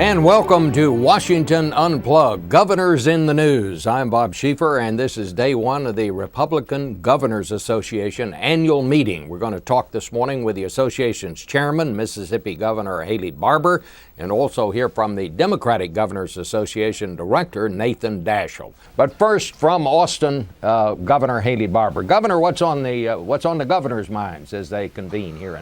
And welcome to Washington Unplugged, Governors in the News. I'm Bob Schieffer, and this is day one of the Republican Governors Association annual meeting. We're going to talk this morning with the association's chairman, Mississippi Governor Haley Barbour, and also hear from the Democratic Governors Association director, Nathan Daschle. But first, from Austin, Governor Haley Barbour. Governor, what's on the governor's minds as they convene here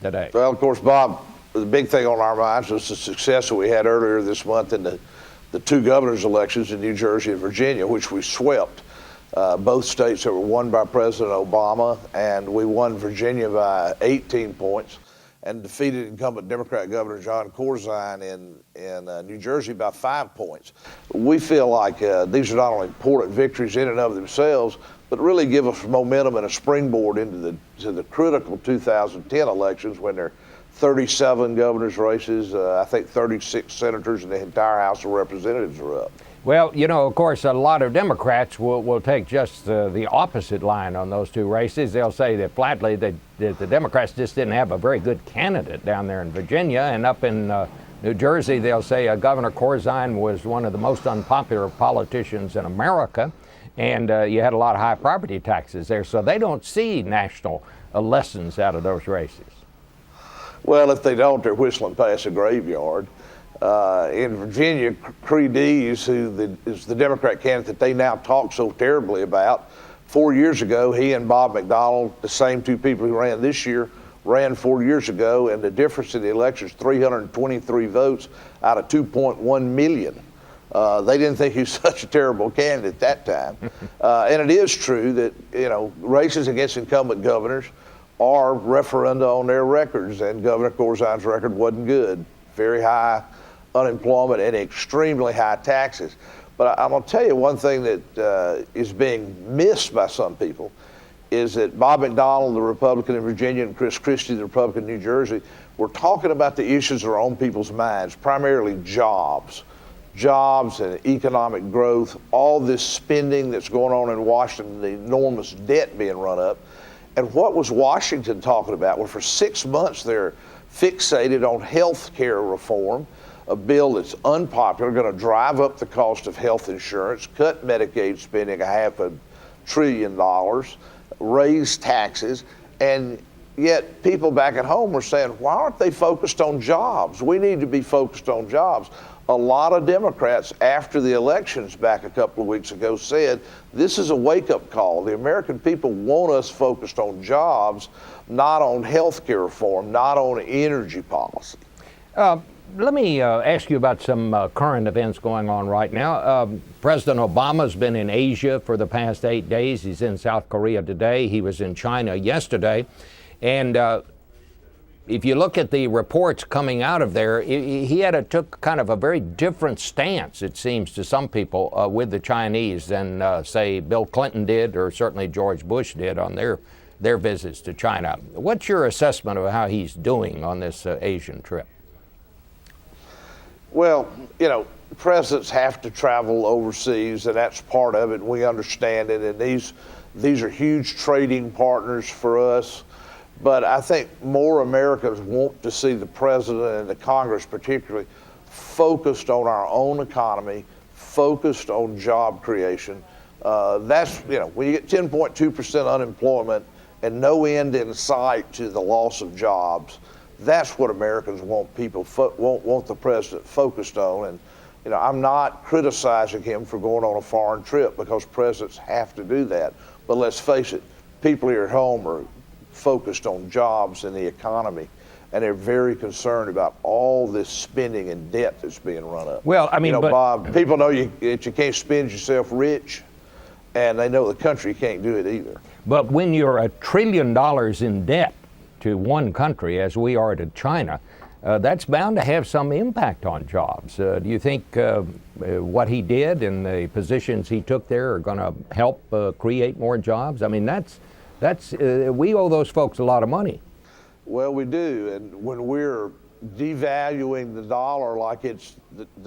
today? Well, of course, Bob, the big thing on our minds was the success that we had earlier this month in the two governor's elections in New Jersey and Virginia, which we swept. Both states that were won by President Obama, and we won Virginia by 18 points and defeated incumbent Democrat Governor John Corzine in New Jersey by 5 points. We feel like these are not only important victories in and of themselves, but really give us momentum and a springboard into the critical 2010 elections when there are 37 governor's races, I think 36 senators, and the entire House of Representatives are up. Well, you know, of course, a lot of Democrats will take just the opposite line on those two races. They'll say that flatly that the Democrats just didn't have a very good candidate down there in Virginia, and up in New Jersey, they'll say Governor Corzine was one of the most unpopular politicians in America, and you had a lot of high property taxes there, so they don't see national lessons out of those races. Well, if they don't, they're whistling past a graveyard. In Virginia, Reid, who is the Democrat candidate that they now talk so terribly about, 4 years ago, he and Bob McDonnell, the same two people who ran this year, ran 4 years ago, and the difference in the election is 323 votes out of 2.1 million. They didn't think he was such a terrible candidate at that time. And it is true that, you know, races against incumbent governors are referenda on their records, and Governor Corzine's record wasn't good. Very high unemployment and extremely high taxes. But I'm going to tell you one thing that is being missed by some people is that Bob McDonnell, the Republican in Virginia, and Chris Christie, the Republican in New Jersey, were talking about the issues that are on people's minds, primarily jobs and economic growth, all this spending that's going on in Washington, the enormous debt being run up. And what was Washington talking about? Well, for 6 months they're fixated on health care reform, a bill that's unpopular, going to drive up the cost of health insurance, cut Medicaid spending $500 billion, raise taxes, and yet people back at home are saying, why aren't they focused on jobs? We need to be focused on jobs. A lot of Democrats, after the elections back a couple of weeks ago, said this is a wake-up call. The American people want us focused on jobs, not on health care reform, not on energy policy. Let me ask you about some current events going on right now. President Obama's been in Asia for the past 8 days. He's in South Korea today. He was in China yesterday. And if you look at the reports coming out of there, he took kind of a very different stance, it seems to some people, with the Chinese than, say, Bill Clinton did, or certainly George Bush did on their visits to China. What's your assessment of how he's doing on this Asian trip? Well, you know, presidents have to travel overseas, and that's part of it. We understand it, and these are huge trading partners for us. But I think more Americans want to see the president and the Congress particularly focused on our own economy, focused on job creation. That's, you know, when you get 10.2% unemployment and no end in sight to the loss of jobs, that's what Americans want want the president focused on. And, you know, I'm not criticizing him for going on a foreign trip because presidents have to do that. But let's face it, people here at home are focused on jobs and the economy, and they're very concerned about all this spending and debt that's being run up. Well, I mean, you know, Bob, people know that you can't spend yourself rich, and they know the country can't do it either. But when you're $1 trillion in debt to one country, as we are to China, that's bound to have some impact on jobs. Do you think what he did and the positions he took there are going to help create more jobs? I mean, we owe those folks a lot of money. Well, we do, and when we're devaluing the dollar like the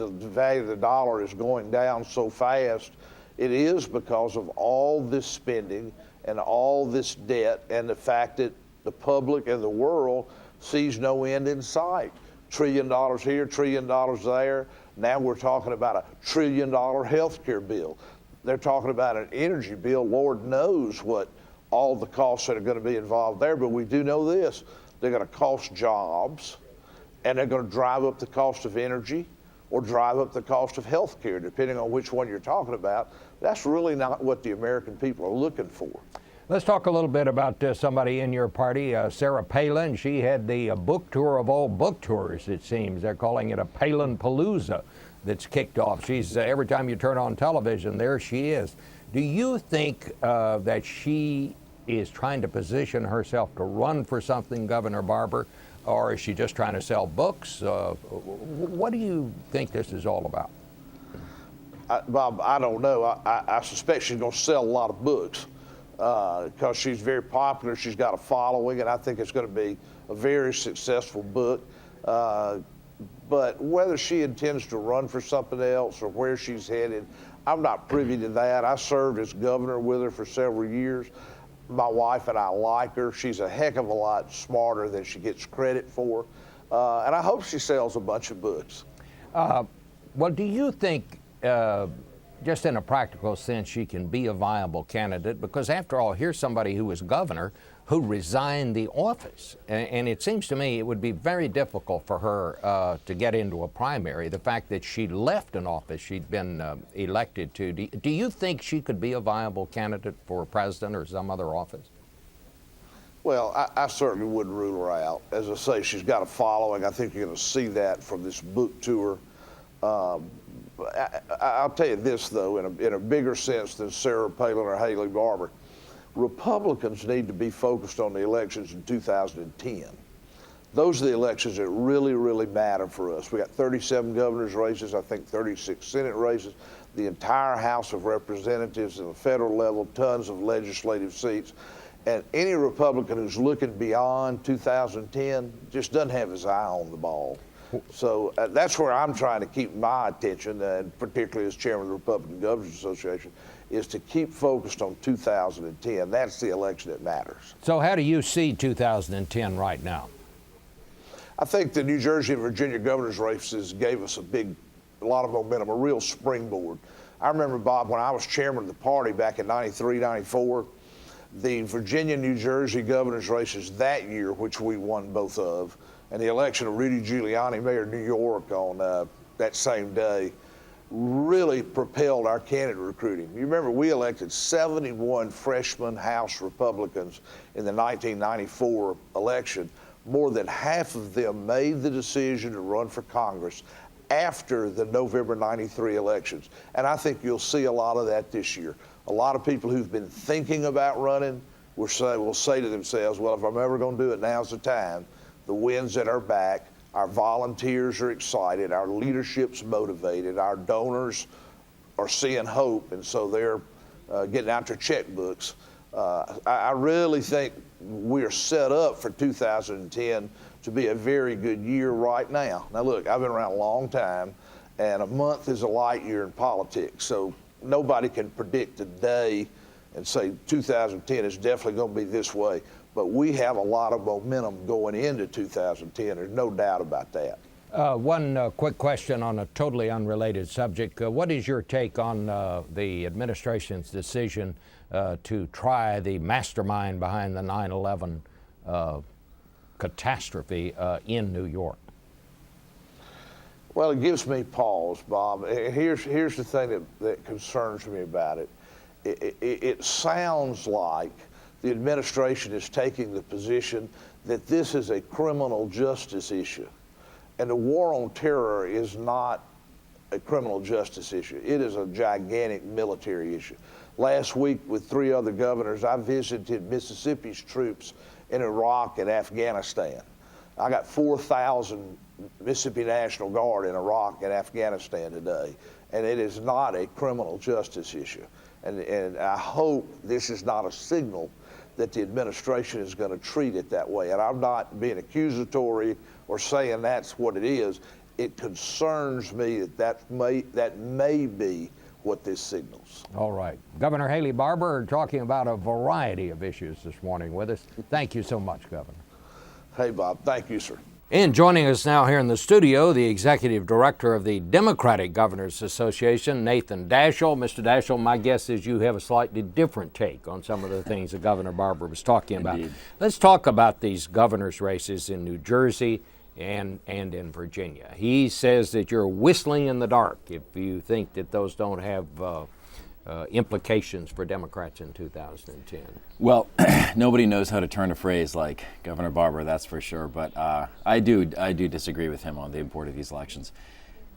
value of the dollar is going down so fast, it is because of all this spending and all this debt and the fact that the public and the world sees no end in sight. $1 trillion here, $1 trillion there. Now we're talking about a $1 trillion health care bill. They're talking about an energy bill. Lord knows what all the costs that are going to be involved there, but we do know this. They're going to cost jobs, and they're going to drive up the cost of energy or drive up the cost of health care, depending on which one you're talking about. That's really not what the American people are looking for. Let's talk a little bit about somebody in your party, Sarah Palin. She had the book tour of all book tours, it seems. They're calling it a Palin-palooza that's kicked off. She's every time you turn on television, there she is. Do you think that she is trying to position herself to run for something, Governor Barber, or is she just trying to sell books? What do you think this is all about? Bob, I don't know. I suspect she's going to sell a lot of books because she's very popular. She's got a following, and I think it's going to be a very successful book. But whether she intends to run for something else or where she's headed, I'm not privy to that. I served as governor with her for several years. My wife and I like her. She's a heck of a lot smarter than she gets credit for. And I hope she sells a bunch of books. Well, do you think, just in a practical sense, she can be a viable candidate? Because after all, here's somebody who was governor who resigned the office. And it seems to me it would be very difficult for her to get into a primary. The fact that she left an office she'd been elected to. Do you think she could be a viable candidate for president or some other office? Well, I certainly wouldn't rule her out. As I say, she's got a following. I think you're going to see that from this book tour. I'll tell you this, though, in a bigger sense than Sarah Palin or Haley Barbour, Republicans need to be focused on the elections in 2010. Those are the elections that really, really matter for us. We got 37 governor's races, I think 36 Senate races, the entire House of Representatives at the federal level, tons of legislative seats. And any Republican who's looking beyond 2010 just doesn't have his eye on the ball. So that's where I'm trying to keep my attention, and particularly as chairman of the Republican Governors Association, is to keep focused on 2010. That's the election that matters. So how do you see 2010 right now? I think the New Jersey and Virginia governor's races gave us a lot of momentum, a real springboard. I remember, Bob, when I was chairman of the party back in 93, 94, the Virginia, New Jersey governor's races that year, which we won both of, and the election of Rudy Giuliani, mayor of New York, on that same day, really propelled our candidate recruiting. You remember we elected 71 freshman House Republicans in the 1994 election. More than half of them made the decision to run for Congress after the November 93 elections. And I think you'll see a lot of that this year. A lot of people who've been thinking about running will say to themselves, well, if I'm ever going to do it, now's the time. The wind's at our back. Our volunteers are excited. Our leadership's motivated. Our donors are seeing hope, and so they're getting out their checkbooks. I really think we're set up for 2010 to be a very good year right now. Now, look, I've been around a long time, and a month is a light year in politics, so nobody can predict today and say 2010 is definitely going to be this way. But we have a lot of momentum going into 2010. There's no doubt about that. One quick question on a totally unrelated subject. What is your take on the administration's decision to try the mastermind behind the 9/11 catastrophe in New York? Well, it gives me pause, Bob. Here's the thing that concerns me about it. It sounds like the administration is taking the position that this is a criminal justice issue. And the war on terror is not a criminal justice issue. It is a gigantic military issue. Last week, with 3 other governors, I visited Mississippi's troops in Iraq and Afghanistan. I got 4,000 Mississippi National Guard in Iraq and Afghanistan today, and it is not a criminal justice issue. And I hope this is not a signal that the administration is going to treat it that way. And I'm not being accusatory or saying that's what it is. It concerns me that may be what this signals. All right. Governor Haley Barbour talking about a variety of issues this morning with us. Thank you so much, Governor. Hey, Bob. Thank you, sir. And joining us now here in the studio, the executive director of the Democratic Governors Association, Nathan Daschle. Mr. Daschle, my guess is you have a slightly different take on some of the things that Governor Barbour was talking about. Indeed. Let's talk about these governor's races in New Jersey and in Virginia. He says that you're whistling in the dark if you think that those don't have implications for Democrats in 2010. Well, nobody knows how to turn a phrase like Governor Barbour, that's for sure. But I do disagree with him on the import of these elections.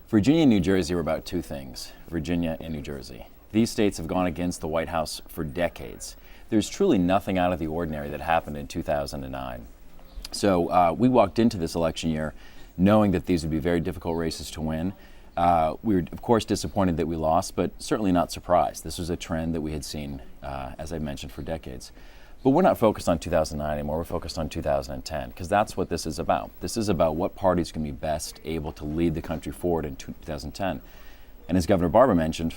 Virginia and New Jersey were about two things: Virginia and New Jersey. These states have gone against the White House for decades. There's truly nothing out of the ordinary that happened in 2009. So we walked into this election year knowing that these would be very difficult races to win. We were, of course, disappointed that we lost, but certainly not surprised. This was a trend that we had seen, as I mentioned, for decades. But we're not focused on 2009 anymore. We're focused on 2010, because that's what this is about. This is about what parties can be best able to lead the country forward in 2010. And as Governor Barbour mentioned,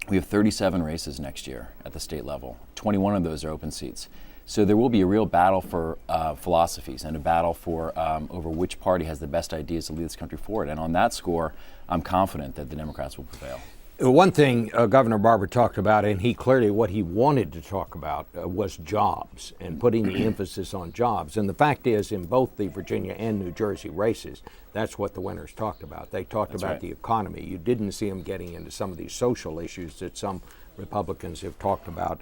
we have 37 races next year at the state level. 21 of those are open seats. So there will be a real battle for philosophies and a battle for over which party has the best ideas to lead this country forward. And on that score, I'm confident that the Democrats will prevail. One thing Governor Barbour talked about, and what he wanted to talk about was jobs and putting the emphasis on jobs. And the fact is, in both the Virginia and New Jersey races, that's what the winners talked about. They talked about right. the economy. You didn't see them getting into some of these social issues that some Republicans have talked about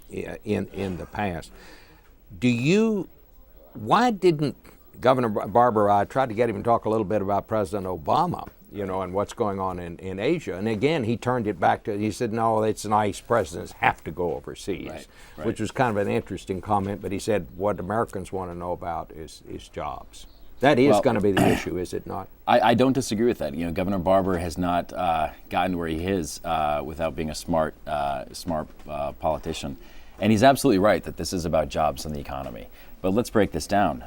in the past. Why didn't Governor Barbour, I tried to get him to talk a little bit about President Obama, and what's going on in Asia. And again, he turned it back to, he said, no, it's nice, presidents have to go overseas, right. which was kind of an interesting comment, but he said what Americans want to know about is jobs. That is going to be the issue, is it not? I don't disagree with that. Governor Barbour has not gotten where he is without being a smart politician. And he's absolutely right that this is about jobs and the economy. But let's break this down.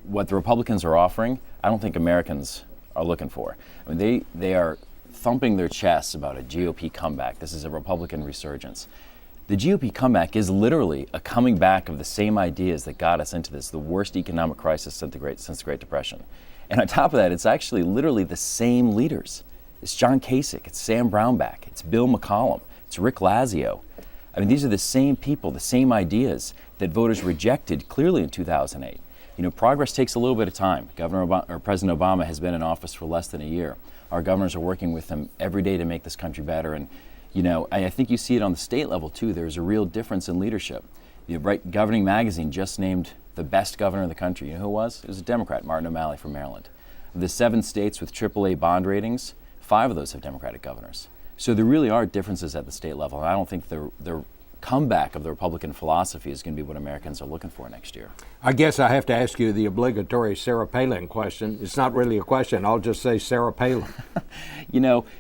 What the Republicans are offering, I don't think Americans are looking for. I mean, they are thumping their chests about a GOP comeback. This is a Republican resurgence. The GOP comeback is literally a coming back of the same ideas that got us into the worst economic crisis since the Great Depression. And on top of that, it's actually literally the same leaders. It's John Kasich, it's Sam Brownback, it's Bill McCollum, it's Rick Lazio. I mean, these are the same people, the same ideas that voters rejected clearly in 2008. Progress takes a little bit of time. President Obama has been in office for less than a year. Our governors are working with him every day to make this country better. And, I think you see it on the state level, too. There's a real difference in leadership. Governing Magazine just named the best governor in the country. You know who it was? It was a Democrat, Martin O'Malley from Maryland. Of the 7 states with AAA bond ratings, 5 of those have Democratic governors. So there really are differences at the state level. And I don't think the comeback of the Republican philosophy is going to be what Americans are looking for next year. I guess I have to ask you the obligatory Sarah Palin question. It's not really a question. I'll just say Sarah Palin.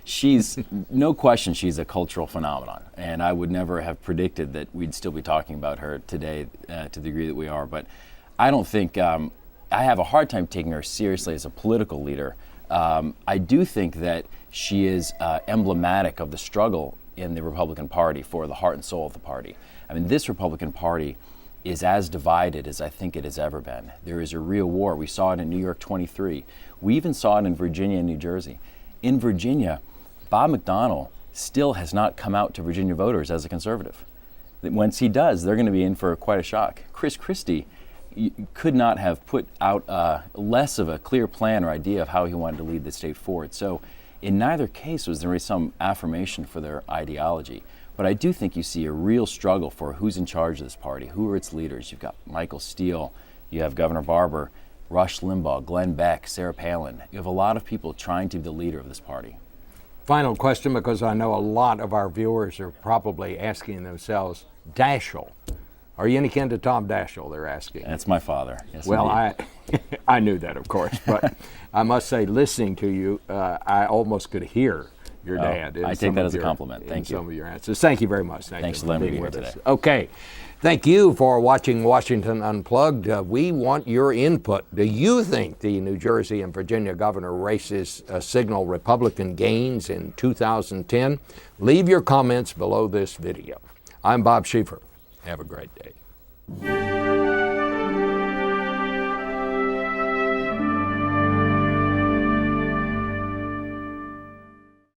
She's, no question, she's a cultural phenomenon. And I would never have predicted that we'd still be talking about her today to the degree that we are. But I don't think, I have a hard time taking her seriously as a political leader. I do think that she is emblematic of the struggle in the Republican Party for the heart and soul of the party. I mean, this Republican Party is as divided as I think it has ever been. There is a real war. We saw it in New York 23. We even saw it in Virginia and New Jersey. In Virginia, Bob McDonnell still has not come out to Virginia voters as a conservative. Once he does, they're going to be in for quite a shock. Chris Christie could not have put out less of a clear plan or idea of how he wanted to lead the state forward. So in neither case was there some affirmation for their ideology. But I do think you see a real struggle for who's in charge of this party, who are its leaders. You've got Michael Steele, you have Governor Barbour, Rush Limbaugh, Glenn Beck, Sarah Palin. You have a lot of people trying to be the leader of this party. Final question, because I know a lot of our viewers are probably asking themselves, Daschle. Are you any kin to Tom Daschle, they're asking? That's my father. Yes, well, indeed. I knew that, of course, but I must say, listening to you, I almost could hear your dad. I take that as a compliment. Thank you. Some of your answers. Thank you very much, Nathan. Thanks for letting me be here today. Okay. Thank you for watching Washington Unplugged. We want your input. Do you think the New Jersey and Virginia governor races signal Republican gains in 2010? Leave your comments below this video. I'm Bob Schieffer. Have a great day.